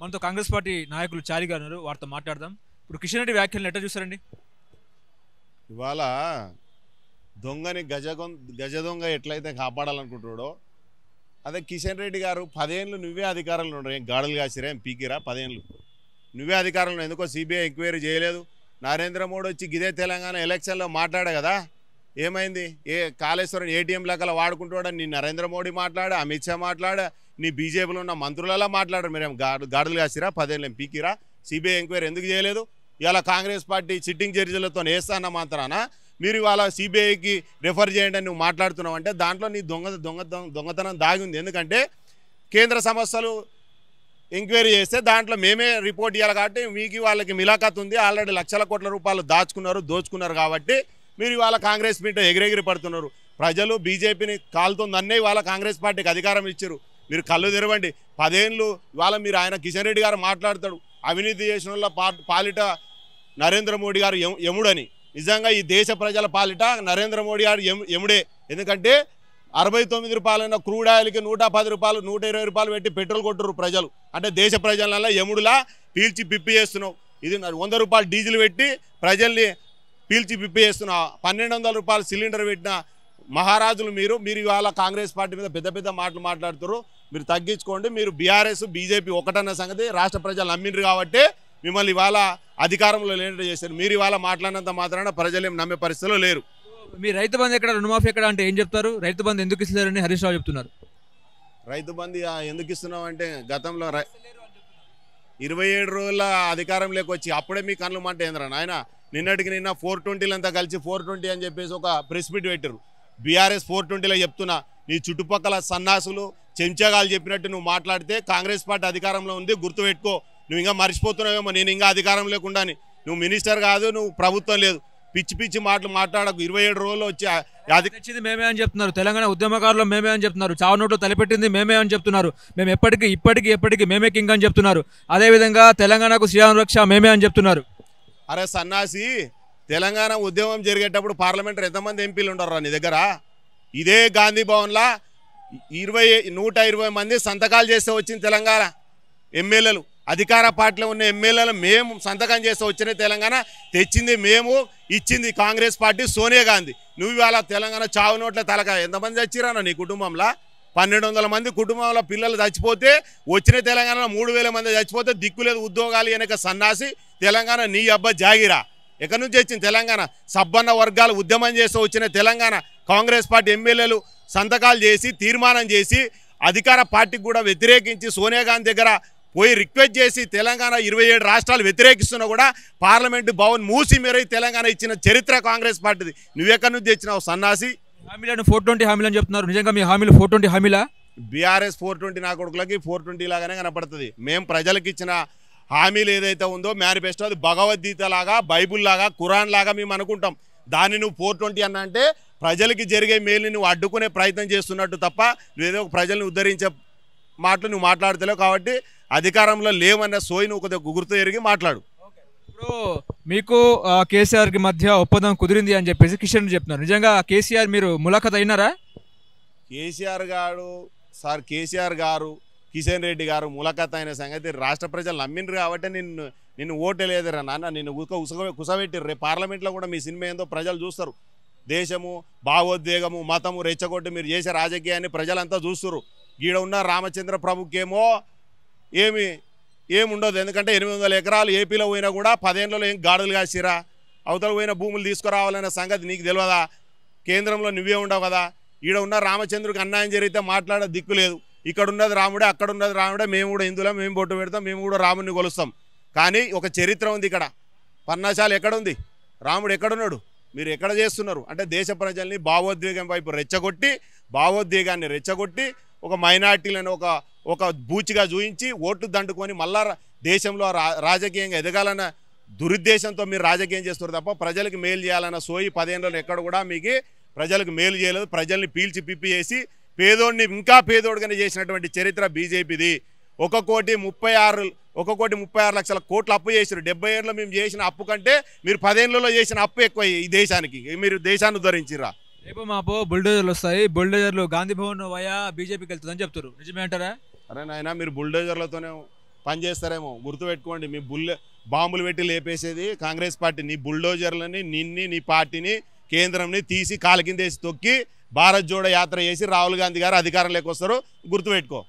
మనతో కాంగ్రెస్ పార్టీ నాయకులు చారి గారు ఉన్నారు, వారితో మాట్లాడదాం. ఇప్పుడు కిషన్ రెడ్డి వ్యాఖ్యలను ఎట్లా చూస్తారండి? ఇవాళ దొంగని గజ దొంగ ఎట్లయితే కాపాడాలనుకుంటున్నాడో అదే కిషన్ రెడ్డి గారు 10 ఏళ్ళు నువ్వే అధికారంలో ఉండరు, ఏం గాడులు కాసిరా, ఏం పీకిరా? 10 ఏళ్ళు నువ్వే అధికారంలో ఎందుకో సిబిఐ ఎంక్వైరీ చేయలేదు. నరేంద్ర మోడీ వచ్చి గిదే తెలంగాణ ఎలక్షన్లో మాట్లాడా కదా, ఏమైంది? కాళేశ్వరం ఏటీఎం లెక్కల వాడుకుంటాడని నీ నరేంద్ర మోడీ మాట్లాడా, అమిత్ షా మాట్లాడా, నీ బీజేపీలో ఉన్న మంత్రులలో మాట్లాడారు. మీరేం గాడులు కాసిరా? 10 ఏళ్ళు ఏం పీకిరా? సిబిఐ ఎంక్వైరీ ఎందుకు చేయలేదు? ఇవాళ కాంగ్రెస్ పార్టీ సిట్టింగ్ జడ్జిలతో వేస్తాన్న మాత్రాన మీరు ఇవాళ సిబిఐకి రెఫర్ చేయండి అని నువ్వు మాట్లాడుతున్నావు అంటే దాంట్లో నీ దొంగతనం దాగి ఉంది. ఎందుకంటే కేంద్ర సంస్థలు ఎంక్వైరీ చేస్తే దాంట్లో మేమే రిపోర్ట్ ఇవ్వాలి కాబట్టి మీకు వాళ్ళకి మిలాఖత్ ఉంది. ఆల్రెడీ లక్షల కోట్ల రూపాయలు దోచుకున్నారు కాబట్టి మీరు ఇవాళ కాంగ్రెస్ మీద ఎగిరెగిరి పడుతున్నారు. ప్రజలు బీజేపీని కాలుతుందన్నే ఇవాళ కాంగ్రెస్ పార్టీకి అధికారం ఇచ్చారు. మీరు కళ్ళు తెరవండి. 10 ఏళ్ళు ఇవాళ మీరు ఆయన కిషన్ రెడ్డి గారు మాట్లాడతాడు అవినీతి చేసిన వాళ్ళ పాలిట నరేంద్ర మోడీ గారు యముడని. నిజంగా ఈ దేశ ప్రజల పాలిట నరేంద్ర మోడీ గారు యముడే. ఎందుకంటే 69 రూపాయలైన క్రూడ్ ఆయిల్కి 110 రూపాయలు 120 రూపాయలు పెట్టి పెట్రోల్ కొట్టురు ప్రజలు. అంటే దేశ ప్రజల యముడులా పీల్చి పిప్పి చేస్తున్నావు. ఇది 100 రూపాయలు డీజిల్ పెట్టి ప్రజల్ని పీల్చి పిప్పి చేస్తున్నావు. 1200 రూపాయలు సిలిండర్ పెట్టిన మహారాజులు మీరు ఇవాళ కాంగ్రెస్ పార్టీ మీద పెద్ద పెద్ద మాటలు మాట్లాడుతారు. మీరు తగ్గించుకోండి. మీరు బీఆర్ఎస్ బీజేపీ ఒకటన్న సంగతి రాష్ట్ర ప్రజలు నమ్మిండ్రు కాబట్టి మిమ్మల్ని ఇవాళ అధికారంలో లేనట్టు చేశారు. మీరు ఇవాళ మాట్లాడినంత మాత్రాన ప్రజలు ఏం నమ్మే పరిస్థితిలో లేరు. మీ రైతు బంధు ఎక్కడ, రుణమాఫీ ఎక్కడ అంటే ఏం చెప్తారు? రైతు బంధు ఎందుకు ఇస్తున్నారని హరీష్ రావు చెప్తున్నారు. రైతు బంధు ఎందుకు ఇస్తున్నాం అంటే గతంలో 27 రోజుల అధికారం లేకొచ్చి అప్పుడే మీ కళ్ళు మంట ఏంద్రా నాయన. నిన్నటికి నిన్న 420 కలిసి 420 అని చెప్పేసి ఒక ప్రెస్ మీట్ పెట్టారు. బీఆర్ఎస్ 420లో చెప్తున్నా, నీ చుట్టుపక్కల సన్నాసులు చెంచగాలు చెప్పినట్టు నువ్వు మాట్లాడితే కాంగ్రెస్ పార్టీ అధికారంలో ఉంది, గుర్తుపెట్టుకో. నువ్వు ఇంకా మర్చిపోతున్నావేమో నేను ఇంకా అధికారం లేకుండా. నువ్వు మినిస్టర్ కాదు, నువ్వు ప్రభుత్వం లేదు. పిచ్చి పిచ్చి మాటలు మాట్లాడకు. 27 రోజులు వచ్చి అది తెచ్చింది మేమే అని చెప్తున్నారు. తెలంగాణ ఉద్యమకారులు మేమే అని చెప్తున్నారు. చావు నోట్లు తలపెట్టింది మేమే అని చెప్తున్నారు. మేము ఇప్పటికీ మేమే కింగ్ అని చెప్తున్నారు. అదేవిధంగా తెలంగాణకు శ్రీరామ రక్ష మేమే అని చెప్తున్నారు. అరే సన్నాసి, తెలంగాణ ఉద్యమం జరిగేటప్పుడు పార్లమెంటర్ ఎంతమంది ఎంపీలు ఉండరు నీ దగ్గర? ఇదే గాంధీ భవన్లా 120 మంది సంతకాలు చేస్తే వచ్చింది తెలంగాణ ఎమ్మెల్యేలు. అధికార పార్టీలో ఉన్న ఎమ్మెల్యేలు మేము సంతకం చేస్తే వచ్చిన తెలంగాణ తెచ్చింది మేము, ఇచ్చింది కాంగ్రెస్ పార్టీ, సోనియా గాంధీ. నువ్వు ఇవాళ తెలంగాణ చావు నోట్ల తలక ఎంతమంది చచ్చిరాను నీ కుటుంబంలో? 1200 మంది కుటుంబంలో పిల్లలు చచ్చిపోతే వచ్చిన తెలంగాణలో 3000 మంది చచ్చిపోతే దిక్కులేదు ఉద్యోగాలు వెనక సన్నాసి. తెలంగాణ నీ అబ్బా జాగిరా. ఎక్కడి నుంచి వచ్చింది తెలంగాణ? సబ్బన్న వర్గాలు ఉద్యమం చేస్తూ వచ్చిన తెలంగాణ కాంగ్రెస్ పార్టీ ఎమ్మెల్యేలు సంతకాలు చేసి తీర్మానం చేసి అధికార పార్టీకి కూడా వ్యతిరేకించి సోనియా గాంధీ దగ్గర పోయి రిక్వెస్ట్ చేసి తెలంగాణ 27 రాష్ట్రాలు వ్యతిరేకిస్తున్నా కూడా పార్లమెంటు భవన్ మూసి మేర తెలంగాణ ఇచ్చిన చరిత్ర కాంగ్రెస్ పార్టీది. నువ్వెక్కడి నుంచి తెచ్చినావు సన్నాసి? హామీలను 420 హామీలు అని చెప్తున్నారు. నిజంగా మీ హామీలు 420 హామీలా? బీఆర్ఎస్ 420 నా కొడుకులకి 420 లాగానే కనపడుతుంది. మేము ప్రజలకు ఇచ్చిన హామీలు ఏదైతే ఉందో మేనిఫెస్టో అది భగవద్గీత లాగా, బైబుల్ లాగా, ఖురాన్ లాగా మేము అనుకుంటాం. దాన్ని నువ్వు 420 అన్న అంటే ప్రజలకి జరిగే మేలుని నువ్వు అడ్డుకునే ప్రయత్నం చేస్తున్నట్టు తప్ప నువ్వేదో ప్రజల్ని ఉద్ధరించే మాటలు నువ్వు మాట్లాడతలేవు. కాబట్టి అధికారంలో లేవన్న సోయి నువ్వు కొద్దిగా గుర్తు ఎరిగి మాట్లాడు. ఇప్పుడు మీకు కేసీఆర్కి మధ్య ఒప్పందం కుదిరింది అని చెప్పేసి కిషన్ రెడ్డి చెప్తున్నారు. నిజంగా కేసీఆర్ మీరు ములాఖత్ అయినారా? కేసీఆర్ గారు కిషన్ రెడ్డి గారు ములాఖత్ అయిన సంగతి రాష్ట్ర ప్రజలు నమ్మిండ్రు కాబట్టి నిన్ను ఓటేలేదురా నాన్న. నిన్ను కుసబెట్టిర్రు. రేపు పార్లమెంట్లో కూడా మీ సినిమా ఏందో ప్రజలు చూస్తారు. దేశము, భావోద్వేగము, మతము రెచ్చగొట్టి మీరు చేసే రాజకీయాన్ని ప్రజలంతా చూస్తున్నారు. ఈడ ఉన్న రామచంద్ర ప్రభుకేమో ఏముండదు. ఎందుకంటే 800 ఎకరాలు ఏపీలో పోయినా కూడా 10 ఏళ్ళలో ఏం గాడులు కాసిరా? అవతల పోయిన భూములు తీసుకురావాలనే సంగతి నీకు తెలియదా? కేంద్రంలో నువ్వే ఉండవు కదా. ఈడ ఉన్న రామచంద్రుడికి అన్యాయం జరిగితే మాట్లాడే దిక్కు లేదు. ఇక్కడ ఉన్నది రాముడే, అక్కడ ఉన్నది రాముడే. మేము కూడా హిందువులం, మేము బొట్టు పెడతాం, మేము కూడా రాముడిని కొలుస్తాం. కానీ ఒక చరిత్ర ఉంది ఇక్కడ. పర్ణశాల ఎక్కడుంది? రాముడు ఎక్కడున్నాడు? మీరు ఎక్కడ చేస్తున్నారు అంటే దేశ ప్రజల్ని భావోద్వేగం వైపు భావోద్వేగాన్ని రెచ్చగొట్టి ఒక మైనార్టీలను ఒక బూచిగా చూయించి ఓట్లు దండుకొని మళ్ళా దేశంలో రాజకీయంగా ఎదగాలన్న దురుద్దేశంతో మీరు రాజకీయం చేస్తున్నారు తప్ప ప్రజలకు మేలు చేయాలన్న సోయి 10 ఏళ్ళలో ఎక్కడ కూడా మీకు ప్రజలకు మేలు చేయలేదు. ప్రజల్ని పీల్చి పిప్పి చేసి పేదోడిని ఇంకా పేదోడిగానే చేసినటువంటి చరిత్ర బీజేపీది. 1,36,00,000 కోట్ల అప్పు చేశారు. 70 ఏళ్ళలో మేము చేసిన అప్పు కంటే మీరు 10 ఏళ్ళలో చేసిన అప్పు ఎక్కువ ఈ దేశానికి. మీరు దేశాన్ని ఉద్ధరించిరా? రేపు మాపో బుల్డోజర్లు వస్తాయి. బుల్డోజర్లు గాంధీ భవన్ వయా బీజేపీకి వెళ్తుందని చెప్తారు. నిజమే అంటారా? అరే నాయన, మీరు బుల్డోజర్లతోనే పనిచేస్తారేమో గుర్తుపెట్టుకోండి. మీ బాంబులు పెట్టి లేపేసేది కాంగ్రెస్ పార్టీ. నీ బుల్డోజర్లని నీ పార్టీని కేంద్రంని తీసి కాలు కిందేసి తొక్కి భారత్ జోడో యాత్ర చేసి రాహుల్ గాంధీ గారు అధికారంలోకి వస్తారు. గుర్తుపెట్టుకో.